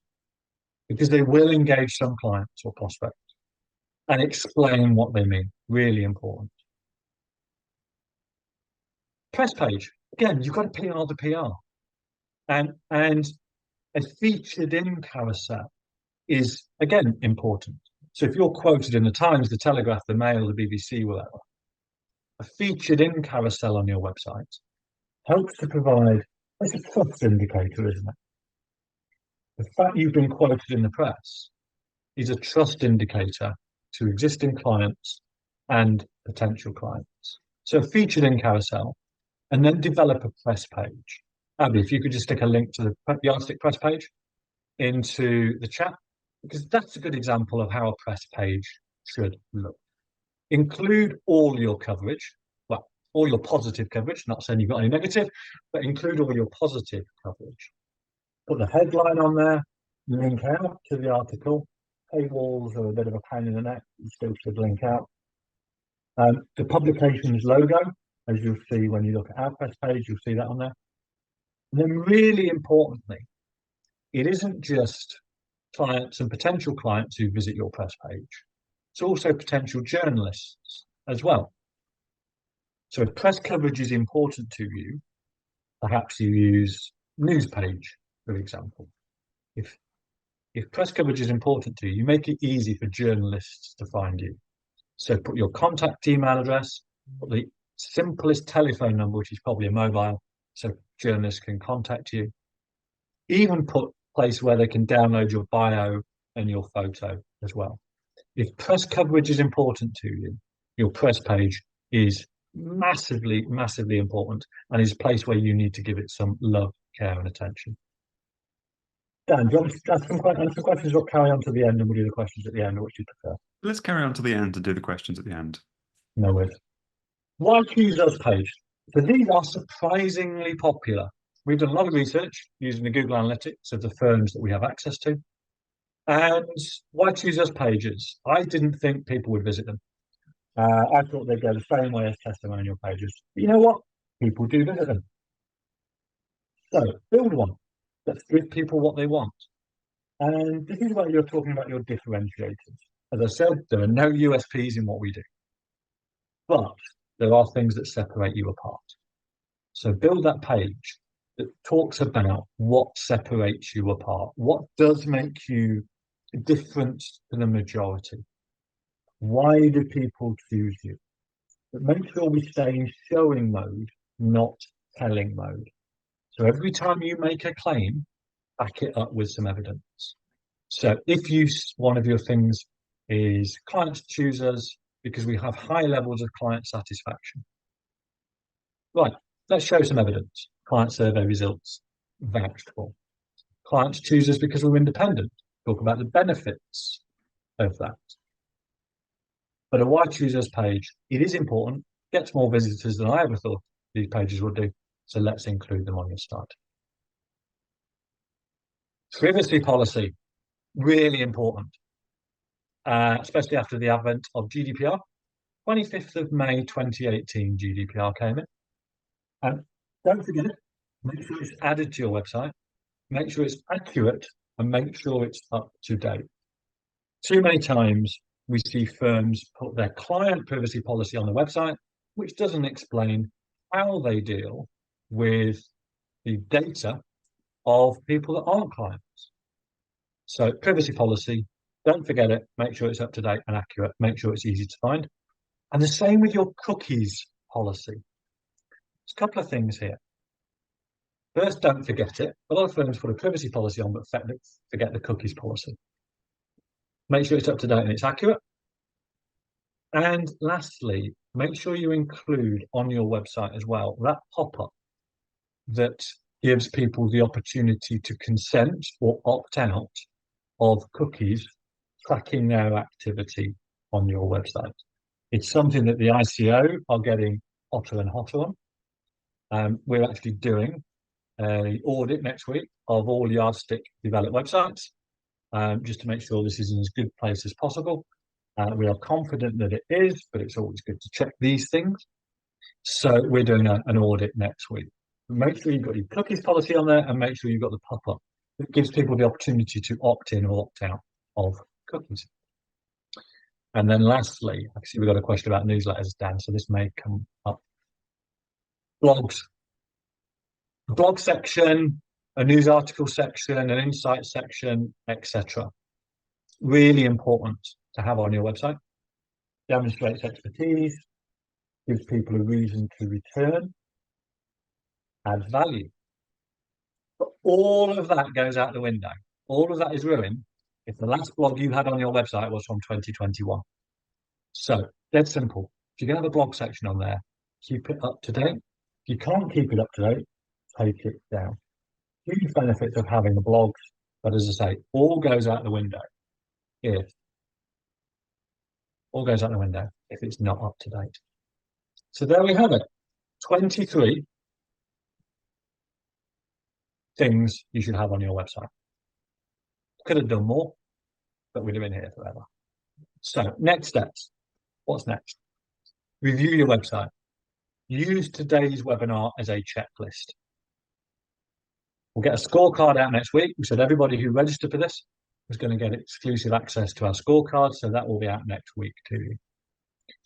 because they will engage some clients or prospects and explain what they mean. Really important. Press page. Again, you've got to PR the PR. And a featured in carousel is, again, important. So if you're quoted in the Times, the Telegraph, the Mail, the BBC, whatever, a featured in carousel on your website helps to provide, it's a trust indicator, isn't it? The fact you've been quoted in the press is a trust indicator to existing clients and potential clients. So featured in carousel, and then develop a press page. Abby, if you could just stick a link to the Yardstick press page into the chat, because that's a good example of how a press page should look. Include all your coverage. Well, all your positive coverage, not saying you've got any negative, but include all your positive coverage. Put the headline on there, link out to the article. Paywalls are a bit of a pain in the neck, you still should link out. The publication's logo, as you'll see when you look at our press page, you'll see that on there. And then really importantly, it isn't just clients and potential clients who visit your press page. It's also potential journalists as well. So if press coverage is important to you, perhaps you use news page, for example. If press coverage is important to you, you make it easy for journalists to find you. So put your contact email address, put the simplest telephone number, which is probably a mobile, so journalists can contact you. Even put a place where they can download your bio and your photo as well. If press coverage is important to you, your press page is massively, massively important and is a place where you need to give it some love, care, and attention. Dan, do you want to ask some questions or carry on to the end and we'll do the questions at the end, or what do you prefer? Let's carry on to the end and do the questions at the end. No worries. Why choose us page? So these are surprisingly popular. We've done a lot of research using the Google Analytics of the firms that we have access to. And why choose us pages? I didn't think people would visit them. I thought they'd go the same way as testimonial pages. But you know what? People do visit them. So build one that gives people what they want. And this is where you're talking about your differentiators. As I said, there are no USPs in what we do, but there are things that separate you apart. So build that page that talks about what separates you apart, what does make you different to the majority. Why do people choose you? But make sure we stay in showing mode, not telling mode. So every time you make a claim, back it up with some evidence. So if one of your things is clients choose us because we have high levels of client satisfaction. Right, let's show some evidence. Client survey results, vouched for. Clients choose us because we're independent. Talk about the benefits of that. But a why choose us page, it is important, gets more visitors than I ever thought these pages would do. So let's include them on your site. Privacy policy, really important, especially after the advent of GDPR. 25th of May 2018, GDPR came in. And don't forget it, make sure it's added to your website, make sure it's accurate, and make sure it's up to date. Too many times we see firms put their client privacy policy on the website, which doesn't explain how they deal with the data of people that aren't clients. So privacy policy, don't forget it, make sure it's up to date and accurate, make sure it's easy to find. And the same with your cookies policy. There's a couple of things here. First, don't forget it. A lot of firms put a privacy policy on, but forget the cookies policy. Make sure it's up to date and it's accurate. And lastly, make sure you include on your website as well that pop-up that gives people the opportunity to consent or opt out of cookies tracking their activity on your website. It's something that the ICO are getting hotter and hotter on. We're actually doing an audit next week of all Yardstick developed websites, just to make sure this is in as good a place as possible. We are confident that it is, but it's always good to check these things. So we're doing an audit next week. Make sure you've got your cookies policy on there and make sure you've got the pop-up that gives people the opportunity to opt in or opt out of cookies. And then lastly, I see we've got a question about newsletters, Dan, so this may come up. Blogs. Blog section, a news article section, an insight section, etc. Really important to have on your website. Demonstrates expertise, gives people a reason to return, adds value. But all of that goes out the window. All of that is ruined if the last blog you had on your website was from 2021. So, dead simple. If you're going to have a blog section on there, keep it up to date. If you can't keep it up to date, take it down. Huge benefits of having the blogs, but as I say, all goes out the window if it's not up to date. So there we have it. 23 things you should have on your website. Could have done more, but we'd have been here forever. So, next steps. What's next? Review your website. Use today's webinar as a checklist. We'll get a scorecard out next week. We said everybody who registered for this is going to get exclusive access to our scorecard, so that will be out next week too.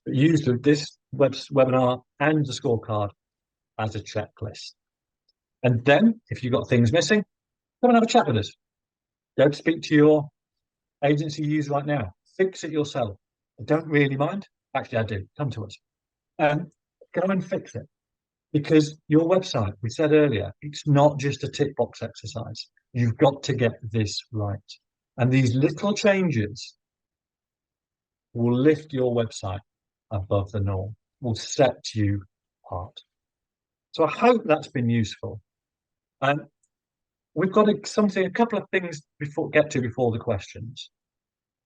But use this webinar and the scorecard as a checklist. And then, if you've got things missing, come and have a chat with us. Go to speak to your agency you use right now. Fix it yourself. I don't really mind. Actually, I do. Come to us. Go and fix it. Because your website, we said earlier, it's not just a tick box exercise. You've got to get this right. And these little changes will lift your website above the norm, will set you apart. So I hope that's been useful. And we've got a couple of things before the questions.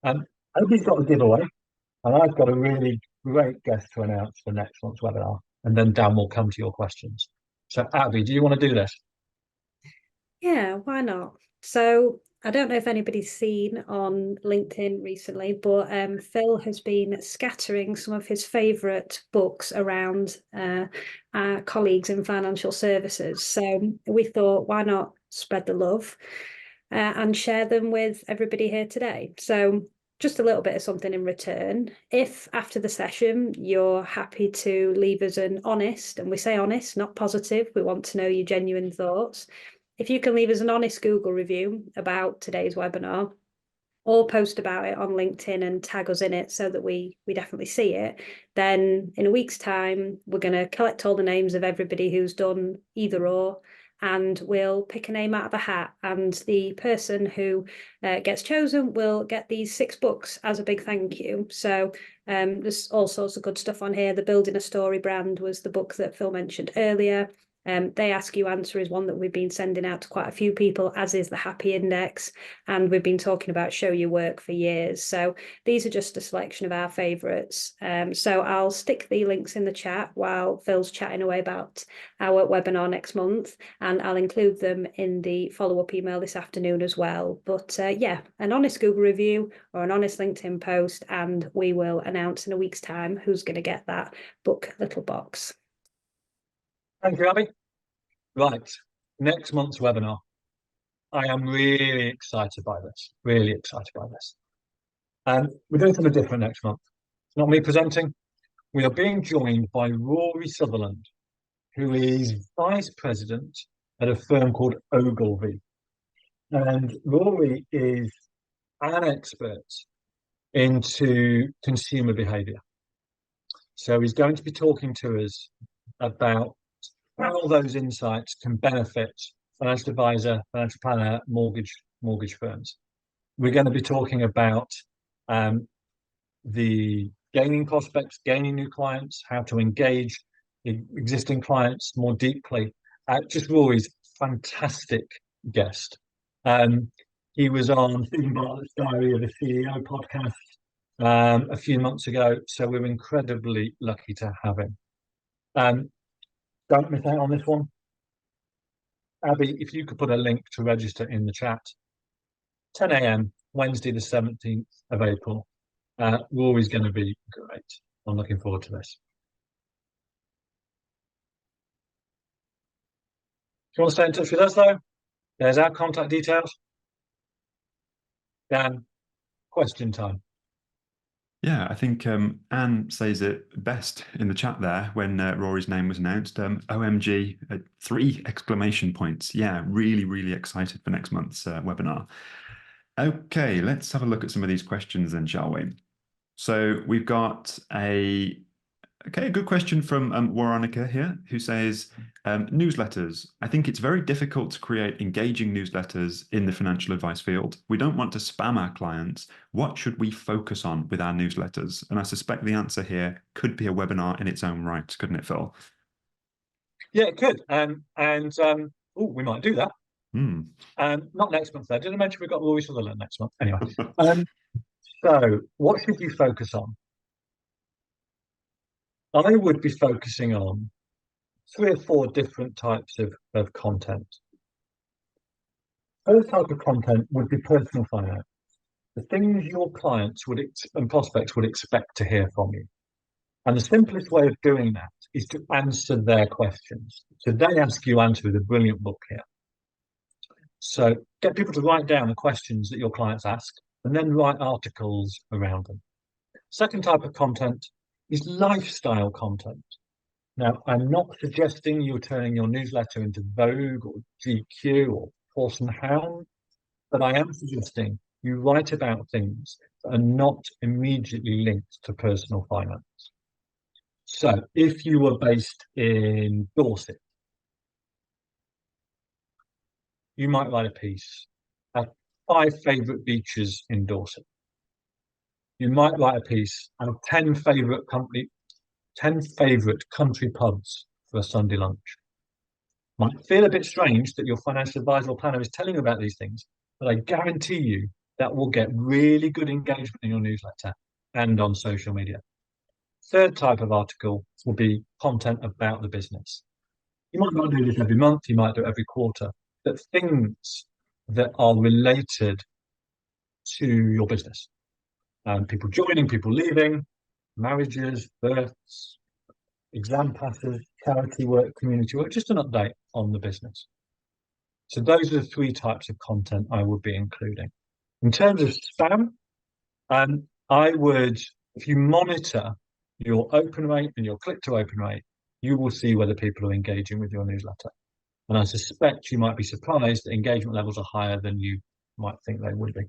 Obi's got a giveaway, and I've got a really great guest to announce for next month's webinar. And then Dan will come to your questions. So Abby, do you want to do this? Yeah, why not? So I don't know if anybody's seen on LinkedIn recently, but Phil has been scattering some of his favourite books around our colleagues in financial services. So we thought, why not spread the love and share them with everybody here today? So just a little bit of something in return. If after the session you're happy to leave us an honest, and we say honest, not positive, we want to know your genuine thoughts. If you can leave us an honest Google review about today's webinar, or post about it on LinkedIn and tag us in it so that we definitely see it, then in a week's time, we're going to collect all the names of everybody who's done either or, and we'll pick a name out of a hat. And the person who gets chosen will get these 6 books as a big thank you. So there's all sorts of good stuff on here. The Building a Story brand was the book that Phil mentioned earlier. They Ask You Answer is one that we've been sending out to quite a few people, as is the Happy Index. And we've been talking about Show Your Work for years. So these are just a selection of our favourites. So I'll stick the links in the chat while Phil's chatting away about our webinar next month. And I'll include them in the follow-up email this afternoon as well. But yeah, an honest Google review or an honest LinkedIn post, and we will announce in a week's time who's going to get that book little box. Thank you, Abby. Right, next month's webinar. I am really excited by this, really excited by this. And we're doing something different next month. It's not me presenting. We are being joined by Rory Sutherland, who is Vice President at a firm called Ogilvy. And Rory is an expert into consumer behavior. So he's going to be talking to us about how those insights can benefit financial advisor, financial planner, mortgage firms. We're going to be talking about the gaining prospects, gaining new clients, how to engage existing clients more deeply. Just Rory's fantastic guest. He was on Stephen Bartlett's Diary of a CEO podcast a few months ago, so we're incredibly lucky to have him. Don't miss out on this one. Abby, if you could put a link to register in the chat. 10 a.m., Wednesday, the 17th of April. Rory's going to be great. I'm looking forward to this. If you want to stay in touch with us, though, there's our contact details. Dan, question time. Yeah, I think Anne says it best in the chat there when Rory's name was announced. OMG, 3 exclamation points. Yeah, really, really excited for next month's webinar. Okay, let's have a look at some of these questions then, shall we? So we've got a good question from Waronica here, who says, newsletters. I think it's very difficult to create engaging newsletters in the financial advice field. We don't want to spam our clients. What should we focus on with our newsletters? And I suspect the answer here could be a webinar in its own right, couldn't it, Phil? Yeah, it could. We might do that. Hmm. Not next month, though. Did I mention we've got Rory Sutherland next month? Anyway. So what should you focus on? I would be focusing on 3 or 4 different types of content. First type of content would be personal finance, the things your clients and prospects would expect to hear from you. And the simplest way of doing that is to answer their questions. So They Ask You Answer is a brilliant book here. So get people to write down the questions that your clients ask and then write articles around them. Second type of content is lifestyle content. Now, I'm not suggesting you're turning your newsletter into Vogue or GQ or Horse and Hound, but I am suggesting you write about things that are not immediately linked to personal finance. So if you were based in Dorset, you might write a piece of 5 favourite beaches in Dorset. You might write a piece of 10 favourite country pubs for a Sunday lunch. Might feel a bit strange that your financial advisor or planner is telling you about these things, but I guarantee you that will get really good engagement in your newsletter and on social media. Third type of article will be content about the business. You might not do this every month, you might do it every quarter, but things that are related to your business. People joining, people leaving, marriages, births, exam passes, charity work, community work, just an update on the business. So those are the 3 types of content I would be including. In terms of spam, I would, if you monitor your open rate and your click to open rate, you will see whether people are engaging with your newsletter. And I suspect you might be surprised that engagement levels are higher than you might think they would be.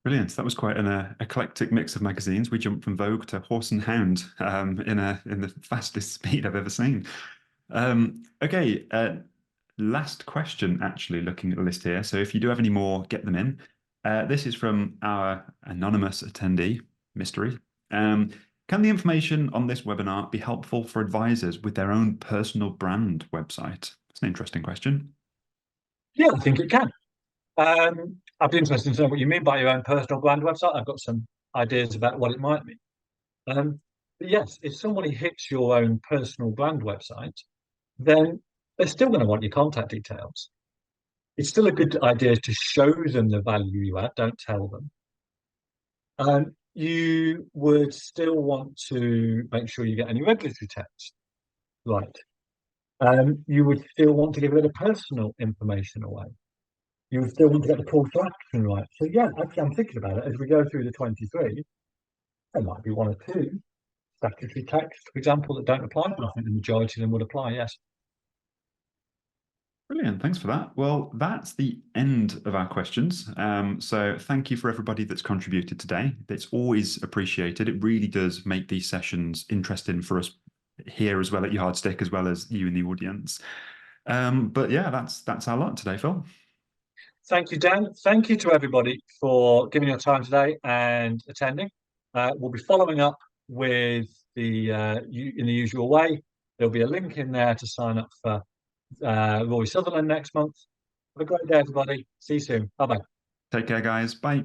Brilliant. That was quite an eclectic mix of magazines. We jumped from Vogue to Horse and Hound in the fastest speed I've ever seen. Okay, last question, actually, looking at the list here. So if you do have any more, get them in. This is from our anonymous attendee, Mystery. Can the information on this webinar be helpful for advisors with their own personal brand website? It's an interesting question. Yeah, I think it can. I'd be interested to know what you mean by your own personal brand website. I've got some ideas about what it might mean. But yes, if somebody hits your own personal brand website, then they're still going to want your contact details. It's still a good idea to show them the value you add, don't tell them. You would still want to make sure you get any regulatory checks right. You would still want to give a bit of personal information away. You would still want to get the call to action right. So yeah, actually, I'm thinking about it as we go through the 23. There might be 1 or 2 statutory texts, for example, that don't apply, but I think the majority of them would apply. Yes. Brilliant. Thanks for that. Well, that's the end of our questions. So thank you for everybody that's contributed today. It's always appreciated. It really does make these sessions interesting for us here as well at Yardstick, as well as you in the audience. But yeah, that's our lot today, Phil. Thank you, Dan. Thank you to everybody for giving your time today and attending. We'll be following up with in the usual way. There'll be a link in there to sign up for Rory Sutherland next month. Have a great day, everybody. See you soon. Bye-bye. Take care, guys. Bye.